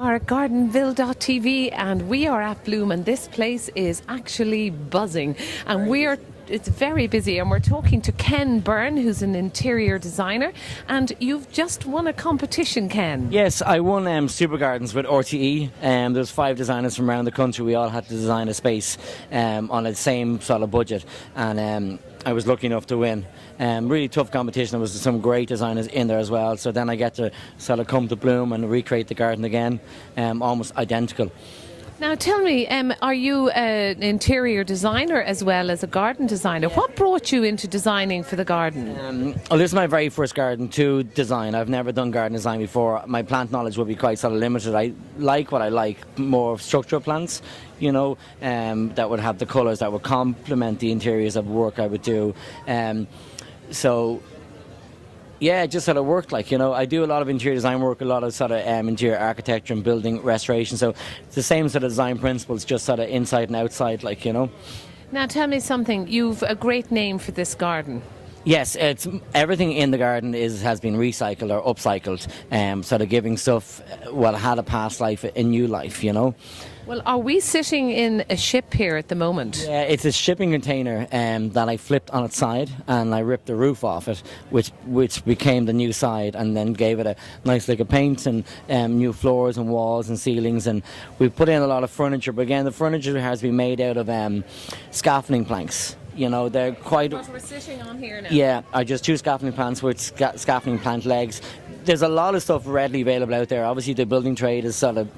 Our Gardenville.tv, and we are at Bloom, and this place is actually buzzing, and it's very busy, and we're talking to Ken Byrne, who's an interior designer, and you've just won a competition, Ken. Yes, I won Super Gardens with RTE. There's 5 designers from around the country. We all had to design a space on the same sort of budget, and I was lucky enough to win. Really tough competition. There was some great designers in there as well. So then I get to sort of come to Bloom and recreate the garden again, almost identical. Now tell me, are you an interior designer as well as a garden designer? Yeah. What brought you into designing for the garden? Well, this is my very first garden to design. I've never done garden design before. My plant knowledge will be quite sort of limited. I like what I like, more structural plants, you know, that would have the colours that would complement the interiors of work I would do. So yeah, it just sort of worked, like, you know. I do a lot of interior design work, a lot of sort of interior architecture and building restoration, so it's the same sort of design principles, just sort of inside and outside, like, you know. Now tell me something, you've a great name for this garden. Yes, it's everything in the garden has been recycled or upcycled, sort of giving stuff, well, had a past life, a new life, you know. Well, are we sitting in a ship here at the moment? Yeah, it's a shipping container that I flipped on its side, and I ripped the roof off it, which became the new side, and then gave it a nice lick of paint and new floors and walls and ceilings, and we put in a lot of furniture. But again, the furniture has been made out of scaffolding planks. You know, they're quite... What we're sitting on here now. Yeah, are just 2 scaffolding planks with scaffolding plant legs. There's a lot of stuff readily available out there. Obviously, the building trade is sort of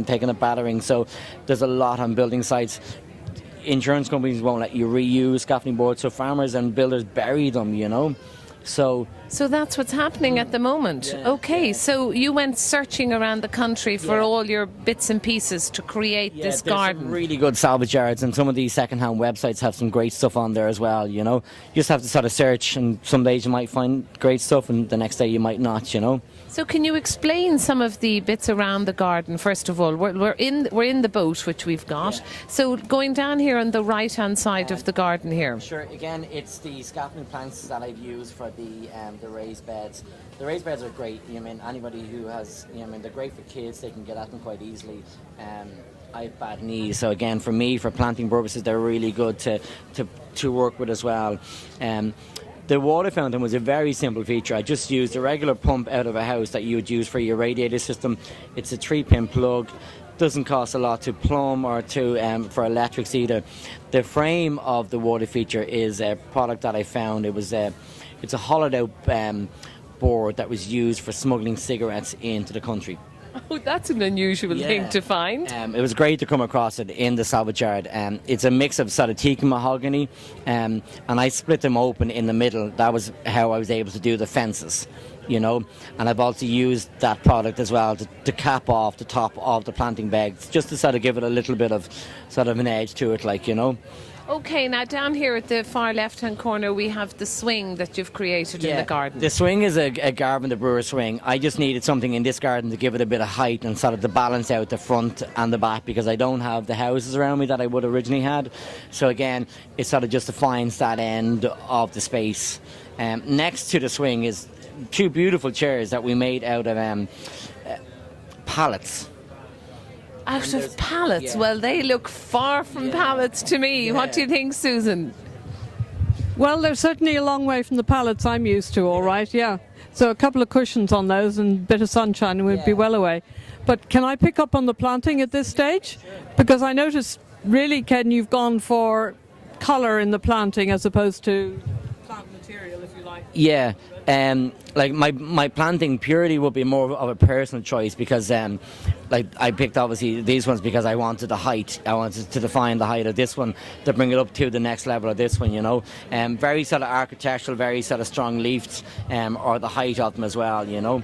taking a battering, so there's a lot on building sites. Insurance companies won't let you reuse scaffolding boards, so farmers and builders bury them, you know. So that's what's happening at the moment. Yeah, okay, yeah. So you went searching around the country for all your bits and pieces to create this garden. Some really good salvage yards, and some of these second-hand websites have some great stuff on there as well, you know. You just have to sort of search, and some days you might find great stuff and the next day you might not, you know. So can you explain some of the bits around the garden? First of all, we're in the boat, which we've got. Yeah. So going down here on the right-hand side of the garden here. Sure. Again, it's the scaffolding planks that I've used for the raised beds. The raised beds are great. You mean anybody who has, they're great for kids. They can get at them quite easily. I have bad knees, so again, for me, for planting purposes, they're really good to work with as well. The water fountain was a very simple feature. I just used a regular pump out of a house that you would use for your radiator system. It's a 3-pin plug. Doesn't cost a lot to plumb or to for electrics either. The frame of the water feature is a product that I found. It's a hollowed out board that was used for smuggling cigarettes into the country. Oh, that's an unusual thing to find. It was great to come across it in the salvage yard. It's a mix of sort of teak and mahogany, and I split them open in the middle. That was how I was able to do the fences, you know. And I've also used that product as well to cap off the top of the planting bags, just to sort of give it a little bit of sort of an edge to it, like, you know. Okay, now down here at the far left-hand corner we have the swing that you've created in the garden. The swing is a Garvin the Brewer swing. I just needed something in this garden to give it a bit of height and sort of to balance out the front and the back, because I don't have the houses around me that I would originally had. So again, it sort of just defines that end of the space. Next to the swing is 2 beautiful chairs that we made out of pallets. Out of pallets? Yeah. Well, they look far from pallets to me. Yeah. What do you think, Susan? Well, they're certainly a long way from the pallets I'm used to, all right, yeah. So a couple of cushions on those and a bit of sunshine and we'd be well away. But can I pick up on the planting at this stage? Sure. Because I noticed, really, Ken, you've gone for colour in the planting as opposed to plant material, if you like. Yeah. Like my planting purely would be more of a personal choice, because like I picked obviously these ones because I wanted the height. I wanted to define the height of this one to bring it up to the next level of this one, you know. Very sort of architectural, very sort of strong leaves, or the height of them as well, you know.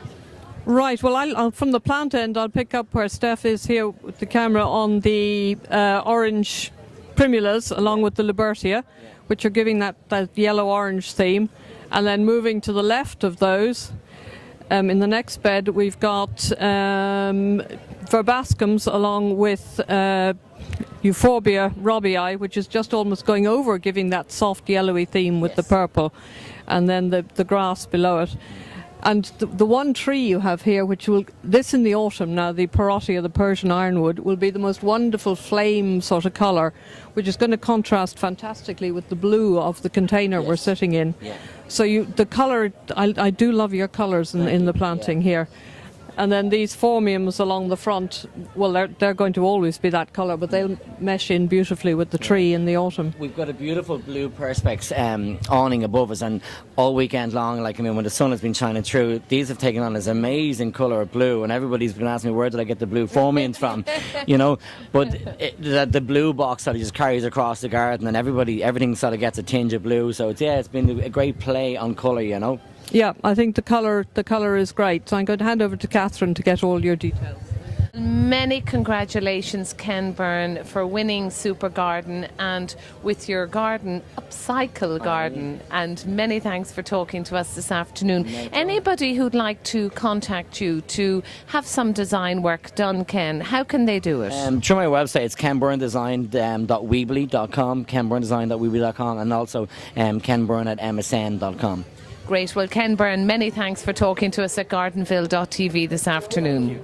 Right, well, I'll from the plant end, I'll pick up where Steph is here with the camera on the orange primulas along with the Libertia, which are giving that yellow-orange theme. And then moving to the left of those, in the next bed, we've got verbascums along with Euphorbia robbii, which is just almost going over, giving that soft yellowy theme with the purple, and then the grass below it. And the one tree you have here, this in the autumn now, the Parotia, the Persian ironwood, will be the most wonderful flame sort of colour, which is going to contrast fantastically with the blue of the container we're sitting in. Yeah. So the colour, I do love your colours in the planting here. And then these phormiums along the front, well, they're going to always be that colour, but they'll mesh in beautifully with the tree in the autumn. We've got a beautiful blue perspex awning above us, and all weekend long, when the sun has been shining through, these have taken on this amazing colour of blue, and everybody's been asking me, where did I get the blue phormiums from? But the blue box sort of just carries across the garden, and everything sort of gets a tinge of blue, so it's been a great play on colour, Yeah, I think the colour is great. So I'm going to hand over to Catherine to get all your details. Many congratulations, Ken Byrne, for winning Super Garden and with your garden, Upcycle Garden. And many thanks for talking to us this afternoon. Anybody who'd like to contact you to have some design work done, Ken, how can they do it? Through my website, it's kenbyrnedesign.weebly.com, kenbyrnedesign.weebly.com, and also kenbyrne@msn.com. Great. Well, Ken Byrne, many thanks for talking to us at gardenville.tv this afternoon.